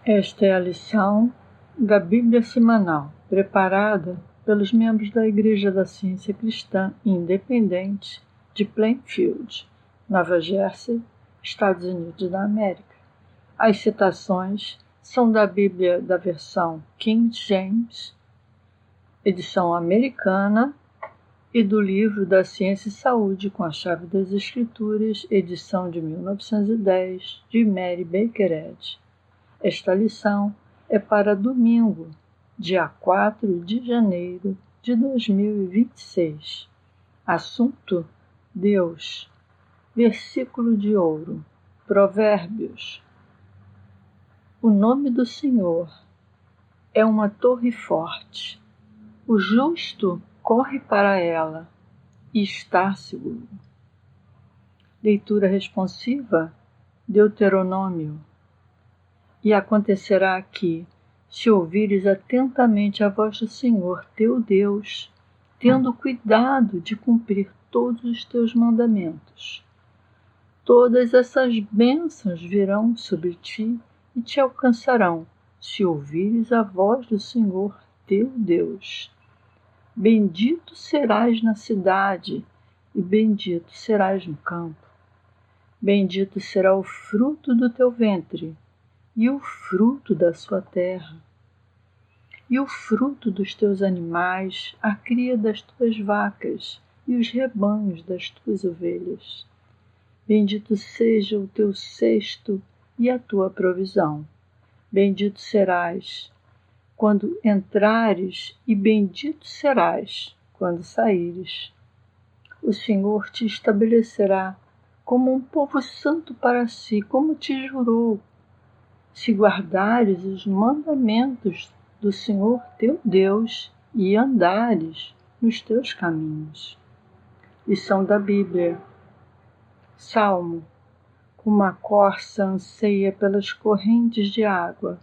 Esta é a lição da Bíblia Semanal, preparada pelos membros da Igreja da Ciência Cristã Independente de Plainfield, Nova Jersey, Estados Unidos da América. As citações são da Bíblia da versão King James, edição americana, e do livro da Ciência e Saúde com a Chave das Escrituras, edição de 1910, de Mary Baker Eddy. Esta lição é para domingo, dia 4 de janeiro de 2026. Assunto: Deus. Versículo de ouro. Provérbios. O nome do Senhor é uma torre forte. O justo corre para ela e está seguro. Leitura responsiva, Deuteronômio. E acontecerá que, se ouvires atentamente a voz do Senhor teu Deus, tendo cuidado de cumprir todos os teus mandamentos, todas essas bênçãos virão sobre ti e te alcançarão, se ouvires a voz do Senhor teu Deus. Bendito serás na cidade e bendito serás no campo. Bendito será o fruto do teu ventre e o fruto da sua terra, e o fruto dos teus animais, a cria das tuas vacas e os rebanhos das tuas ovelhas. Bendito seja o teu cesto e a tua provisão. Bendito serás quando entrares e bendito serás quando saíres. O Senhor te estabelecerá como um povo santo para si, como te jurou, se guardares os mandamentos do Senhor teu Deus e andares nos teus caminhos. Lição da Bíblia. Salmo. Como a corça anseia pelas correntes de água,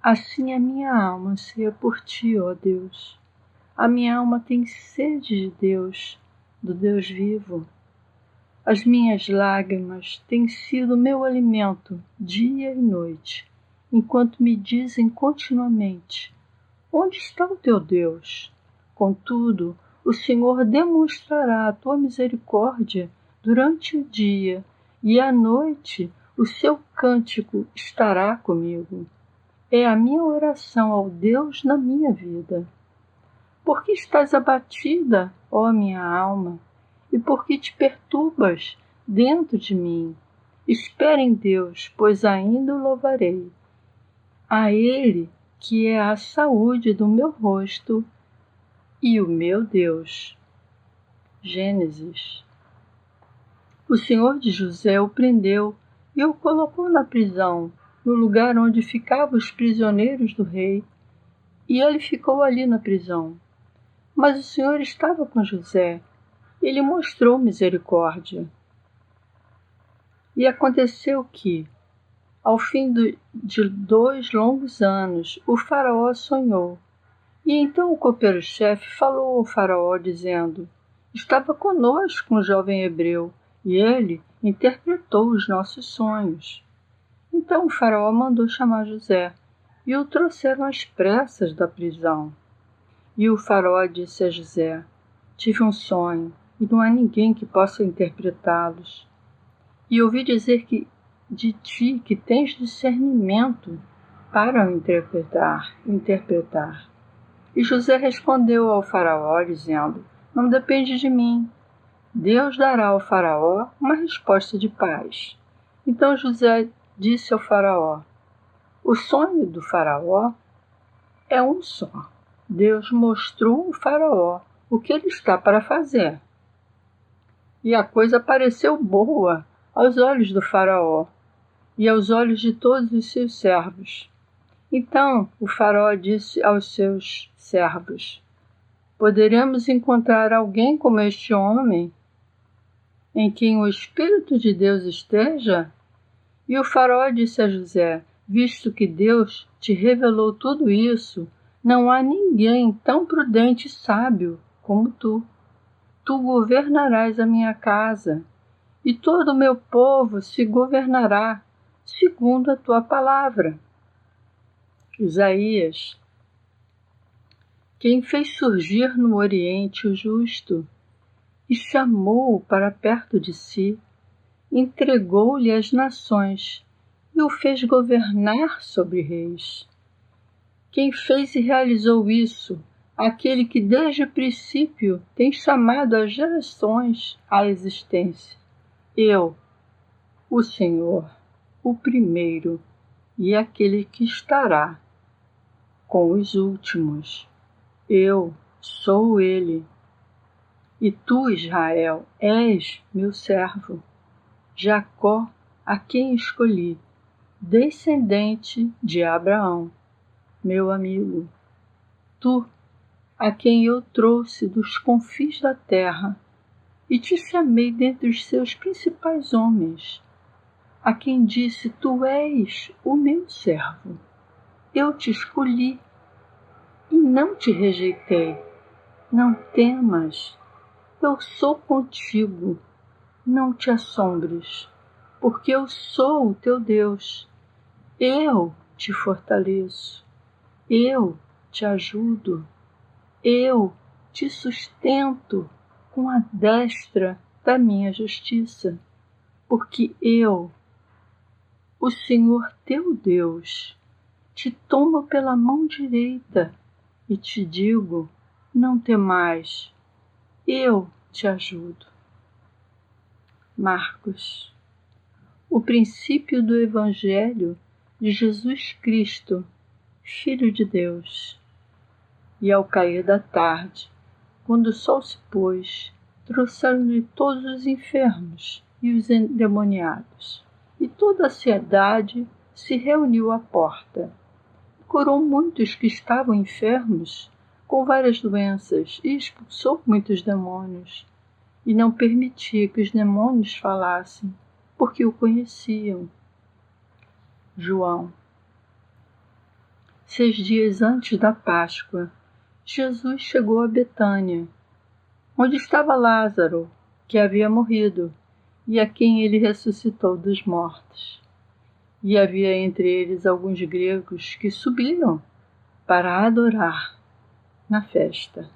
assim a minha alma anseia por ti, ó Deus. A minha alma tem sede de Deus, do Deus vivo. As minhas lágrimas têm sido meu alimento dia e noite, enquanto me dizem continuamente: onde está o teu Deus? Contudo, o Senhor demonstrará a tua misericórdia durante o dia, e à noite o seu cântico estará comigo. É a minha oração ao Deus na minha vida. Por que estás abatida, ó minha alma? E por que te perturbas dentro de mim? Espera em Deus, pois ainda o louvarei. A Ele, que é a saúde do meu rosto e o meu Deus. Gênesis. O Senhor de José o prendeu e o colocou na prisão, no lugar onde ficavam os prisioneiros do rei, e ele ficou ali na prisão. Mas o Senhor estava com José. Ele mostrou misericórdia. E aconteceu que, ao fim de 2 longos anos, o faraó sonhou. E então o copeiro-chefe falou ao faraó, dizendo: estava conosco um jovem hebreu, e ele interpretou os nossos sonhos. Então o faraó mandou chamar José, e o trouxeram às pressas da prisão. E o faraó disse a José: tive um sonho, e não há ninguém que possa interpretá-los. E ouvi dizer de ti que tens discernimento para o interpretar. E José respondeu ao faraó, dizendo: não depende de mim. Deus dará ao faraó uma resposta de paz. Então José disse ao faraó: o sonho do faraó é um só. Deus mostrou ao faraó o que ele está para fazer. E a coisa pareceu boa aos olhos do faraó e aos olhos de todos os seus servos. Então o faraó disse aos seus servos: poderemos encontrar alguém como este homem, em quem o Espírito de Deus esteja? E o faraó disse a José: visto que Deus te revelou tudo isso, não há ninguém tão prudente e sábio como tu. Tu governarás a minha casa, e todo o meu povo se governará segundo a tua palavra. Isaías: quem fez surgir no Oriente o justo e chamou-o para perto de si, entregou-lhe as nações e o fez governar sobre reis. Quem fez e realizou isso? Aquele que desde o princípio tem chamado as gerações à existência. Eu, o Senhor, o primeiro e aquele que estará com os últimos. Eu sou ele. E tu, Israel, és meu servo, Jacó, a quem escolhi, descendente de Abraão, meu amigo. Tu, a quem eu trouxe dos confins da terra, e te chamei dentre os seus principais homens, a quem disse, tu és o meu servo. Eu te escolhi e não te rejeitei. Não temas, eu sou contigo. Não te assombres, porque eu sou o teu Deus. Eu te fortaleço, eu te ajudo, eu te sustento com a destra da minha justiça, porque eu, o Senhor teu Deus, te tomo pela mão direita e te digo, não temais, eu te ajudo. Marcos. O princípio do Evangelho de Jesus Cristo, Filho de Deus. E ao cair da tarde, quando o sol se pôs, trouxeram-lhe todos os enfermos e os endemoniados. E toda a cidade se reuniu à porta. Curou muitos que estavam enfermos com várias doenças e expulsou muitos demônios. E não permitia que os demônios falassem, porque o conheciam. João. 6 dias antes da Páscoa, Jesus chegou a Betânia, onde estava Lázaro, que havia morrido, e a quem ele ressuscitou dos mortos. E havia entre eles alguns gregos que subiram para adorar na festa.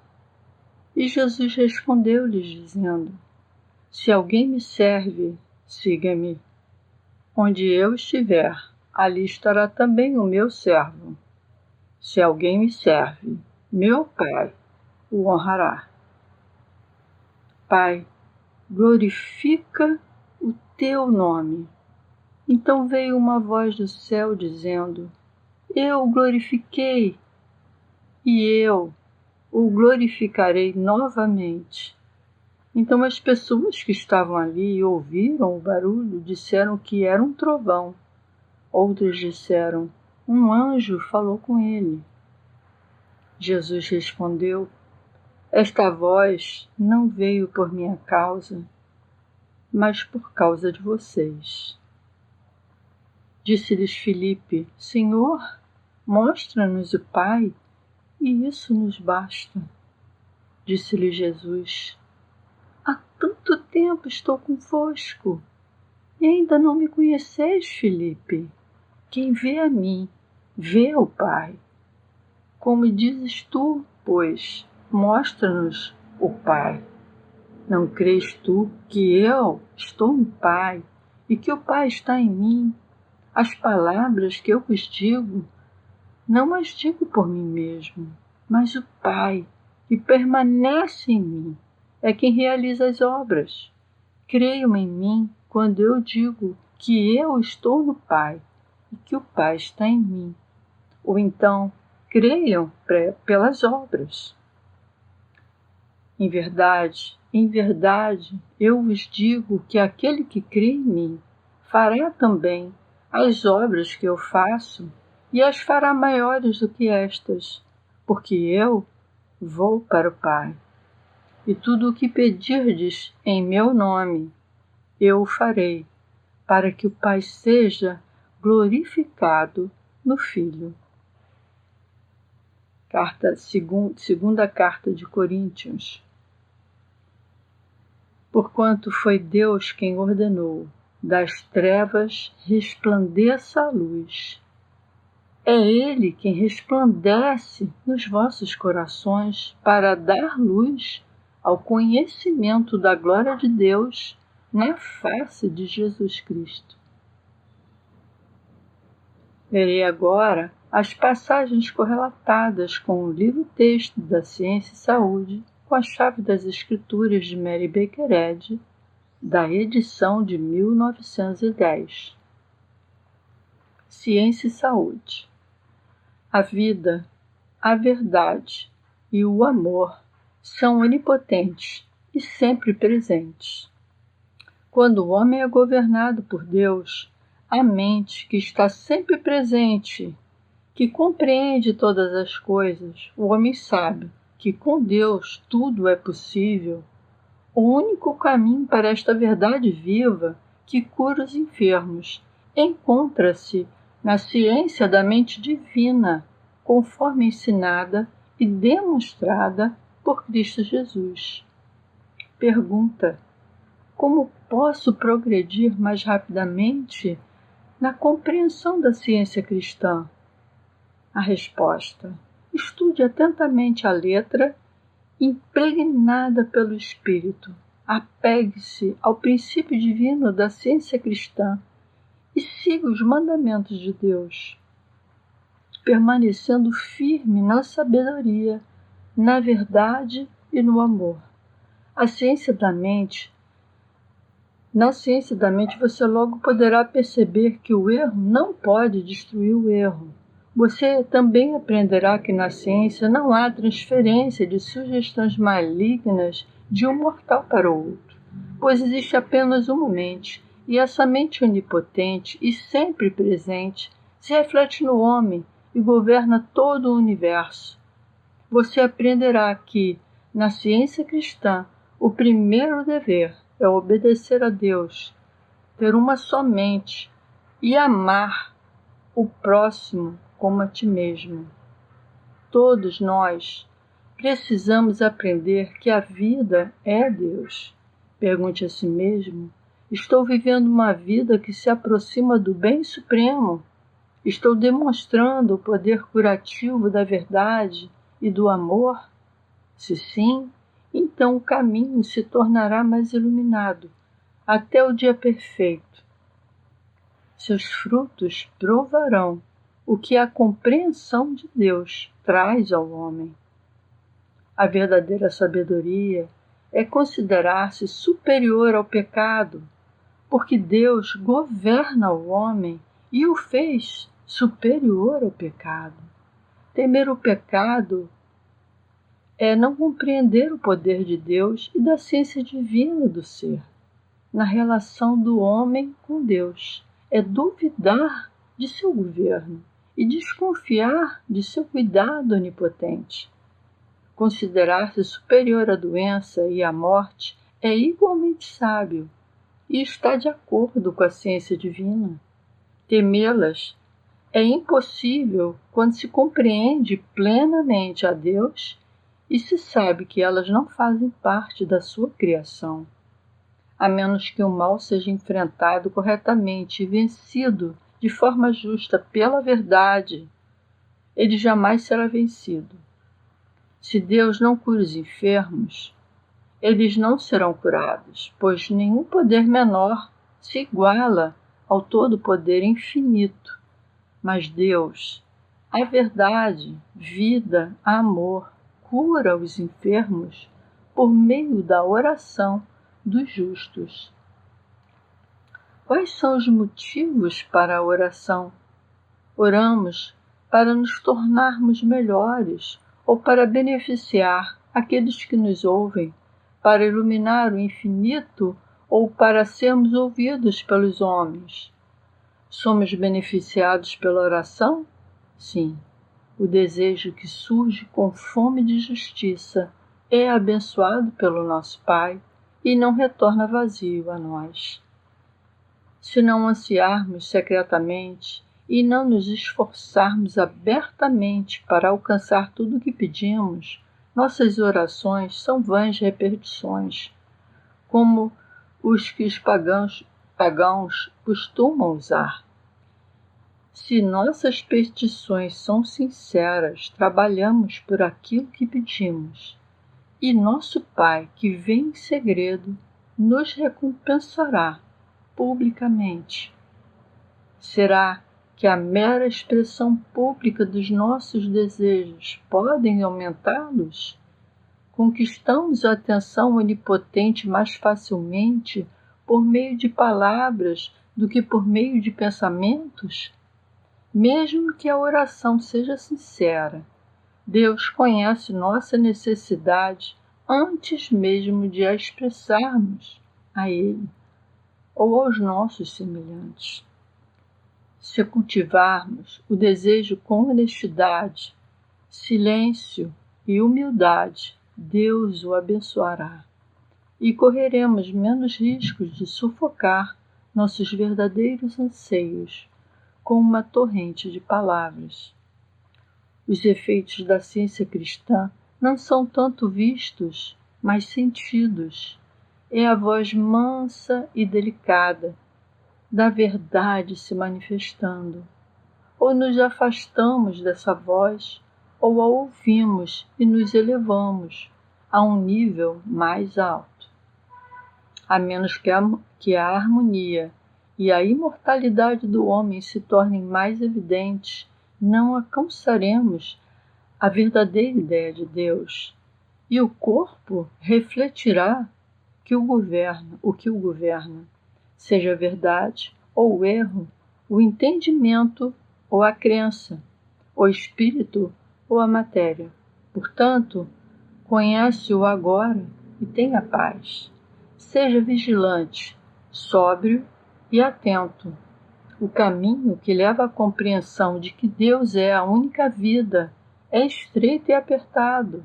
E Jesus respondeu-lhes, dizendo, se alguém me serve, siga-me. Onde eu estiver, ali estará também o meu servo. Se alguém me serve, meu Pai o honrará. Pai, glorifica o teu nome. Então veio uma voz do céu dizendo, eu o glorifiquei, e eu o glorificarei novamente. Então as pessoas que estavam ali e ouviram o barulho disseram que era um trovão. Outros disseram, um anjo falou com ele. Jesus respondeu, esta voz não veio por minha causa, mas por causa de vocês. Disse-lhes Filipe, Senhor, mostra-nos o Pai, e isso nos basta. Disse-lhe Jesus, há tanto tempo estou convosco, e ainda não me conheceis, Filipe. Quem vê a mim, vê o Pai. Como dizes tu, pois, mostra-nos o Pai. Não crês tu que eu estou no Pai e que o Pai está em mim? As palavras que eu vos digo, não as digo por mim mesmo, mas o Pai, que permanece em mim, é quem realiza as obras. Creiam em mim quando eu digo que eu estou no Pai e que o Pai está em mim. Ou então, creiam pelas obras. Em verdade, eu vos digo que aquele que crê em mim fará também as obras que eu faço e as fará maiores do que estas, porque eu vou para o Pai. E tudo o que pedirdes em meu nome, eu o farei, para que o Pai seja glorificado no Filho. Segunda carta de Coríntios. Porquanto foi Deus quem ordenou, das trevas resplandeça a luz. É Ele quem resplandece nos vossos corações para dar luz ao conhecimento da glória de Deus na face de Jesus Cristo. Lerei agora as passagens correlatadas com o livro-texto da Ciência e Saúde, com a chave das Escrituras de Mary Baker Eddy, da edição de 1910. Ciência e Saúde. A vida, a verdade e o amor são onipotentes e sempre presentes. Quando o homem é governado por Deus, a mente que está sempre presente, que compreende todas as coisas, o homem sabe que com Deus tudo é possível. O único caminho para esta verdade viva que cura os enfermos encontra-se na ciência da mente divina, conforme ensinada e demonstrada por Cristo Jesus. Pergunta: como posso progredir mais rapidamente na compreensão da ciência cristã? A resposta: estude atentamente a letra, impregnada pelo Espírito. Apegue-se ao princípio divino da ciência cristã e siga os mandamentos de Deus, permanecendo firme na sabedoria, na verdade e no amor. Na ciência da mente, você logo poderá perceber que o erro não pode destruir o erro. Você também aprenderá que na ciência não há transferência de sugestões malignas de um mortal para o outro, pois existe apenas uma mente, e essa mente onipotente e sempre presente se reflete no homem e governa todo o universo. Você aprenderá que, na ciência cristã, o primeiro dever é obedecer a Deus, ter uma só mente e amar o próximo como a ti mesmo. Todos nós precisamos aprender que a vida é Deus. Pergunte a si mesmo: estou vivendo uma vida que se aproxima do bem supremo? Estou demonstrando o poder curativo da verdade e do amor? Se sim, então o caminho se tornará mais iluminado, até o dia perfeito. Seus frutos provarão o que a compreensão de Deus traz ao homem. A verdadeira sabedoria é considerar-se superior ao pecado, porque Deus governa o homem e o fez superior ao pecado. Temer o pecado é não compreender o poder de Deus e da ciência divina do ser, na relação do homem com Deus. É duvidar de seu governo e desconfiar de seu cuidado onipotente. Considerar-se superior à doença e à morte é igualmente sábio e está de acordo com a ciência divina. Temê-las é impossível quando se compreende plenamente a Deus e se sabe que elas não fazem parte da sua criação. A menos que o mal seja enfrentado corretamente e vencido de forma justa pela verdade, ele jamais será vencido. Se Deus não cura os enfermos, eles não serão curados, pois nenhum poder menor se iguala ao todo-poder infinito. Mas Deus, a verdade, vida, amor, cura os enfermos por meio da oração dos justos. Quais são os motivos para a oração? Oramos para nos tornarmos melhores ou para beneficiar aqueles que nos ouvem, para iluminar o infinito ou para sermos ouvidos pelos homens. Somos beneficiados pela oração? Sim. O desejo que surge com fome de justiça é abençoado pelo nosso Pai e não retorna vazio a nós. Se não ansiarmos secretamente e não nos esforçarmos abertamente para alcançar tudo o que pedimos, nossas orações são vãs repetições, como os que os pagãos costumam usar. Se nossas petições são sinceras, trabalhamos por aquilo que pedimos, e nosso Pai, que vem em segredo, nos recompensará publicamente. Será que a mera expressão pública dos nossos desejos podem aumentá-los? Conquistamos a atenção onipotente mais facilmente por meio de palavras do que por meio de pensamentos? Mesmo que a oração seja sincera, Deus conhece nossa necessidade antes mesmo de a expressarmos a Ele ou aos nossos semelhantes. Se cultivarmos o desejo com honestidade, silêncio e humildade, Deus o abençoará e correremos menos riscos de sufocar nossos verdadeiros anseios com uma torrente de palavras. Os efeitos da ciência cristã não são tanto vistos, mas sentidos. É a voz mansa e delicada da verdade se manifestando. Ou nos afastamos dessa voz, ou a ouvimos e nos elevamos a um nível mais alto. A menos que a harmonia e a imortalidade do homem se tornem mais evidentes, não alcançaremos a verdadeira ideia de Deus, e o corpo refletirá o que o governa, seja a verdade ou o erro, o entendimento ou a crença, o espírito ou a matéria. Portanto, conhece-o agora e tenha paz. Seja vigilante, sóbrio e atento. O caminho que leva à compreensão de que Deus é a única vida é estreito e apertado.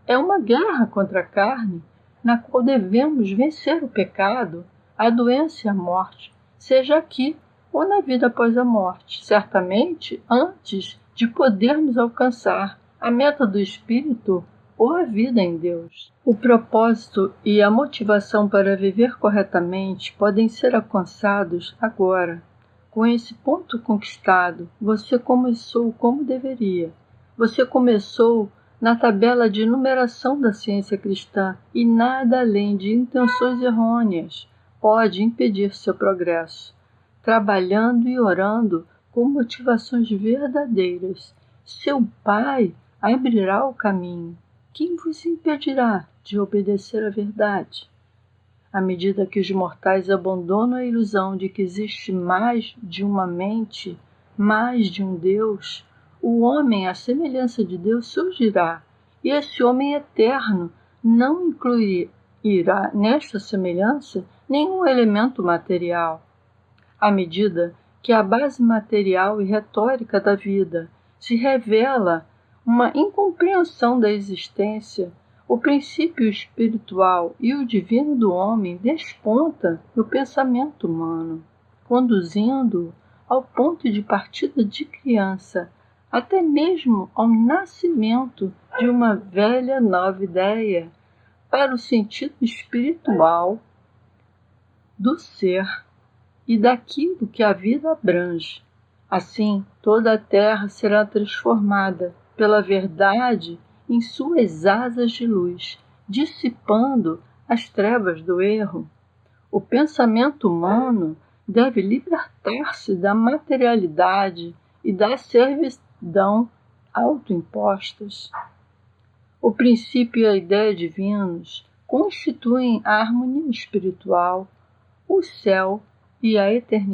É uma guerra contra a carne, na qual devemos vencer o pecado, a doença e a morte, seja aqui ou na vida após a morte, certamente antes de podermos alcançar a meta do Espírito ou a vida em Deus. O propósito e a motivação para viver corretamente podem ser alcançados agora. Com esse ponto conquistado, você começou como deveria. Você começou na tabela de numeração da ciência cristã e nada além de intenções errôneas pode impedir seu progresso. Trabalhando e orando com motivações verdadeiras, seu Pai abrirá o caminho. Quem vos impedirá de obedecer à verdade? À medida que os mortais abandonam a ilusão de que existe mais de uma mente, mais de um Deus, o homem, à semelhança de Deus, surgirá, e esse homem eterno não incluirá nesta semelhança nenhum elemento material. À medida que a base material e retórica da vida se revela uma incompreensão da existência, o princípio espiritual e o divino do homem desponta no pensamento humano, conduzindo-o ao ponto de partida de criança, até mesmo ao nascimento de uma velha nova ideia, para o sentido espiritual do ser e daquilo que a vida abrange. Assim, toda a terra será transformada pela verdade em suas asas de luz, dissipando as trevas do erro. O pensamento humano deve libertar-se da materialidade e da servidão autoimpostas. O princípio e a ideia divinos constituem a harmonia espiritual, o céu e a eternidade.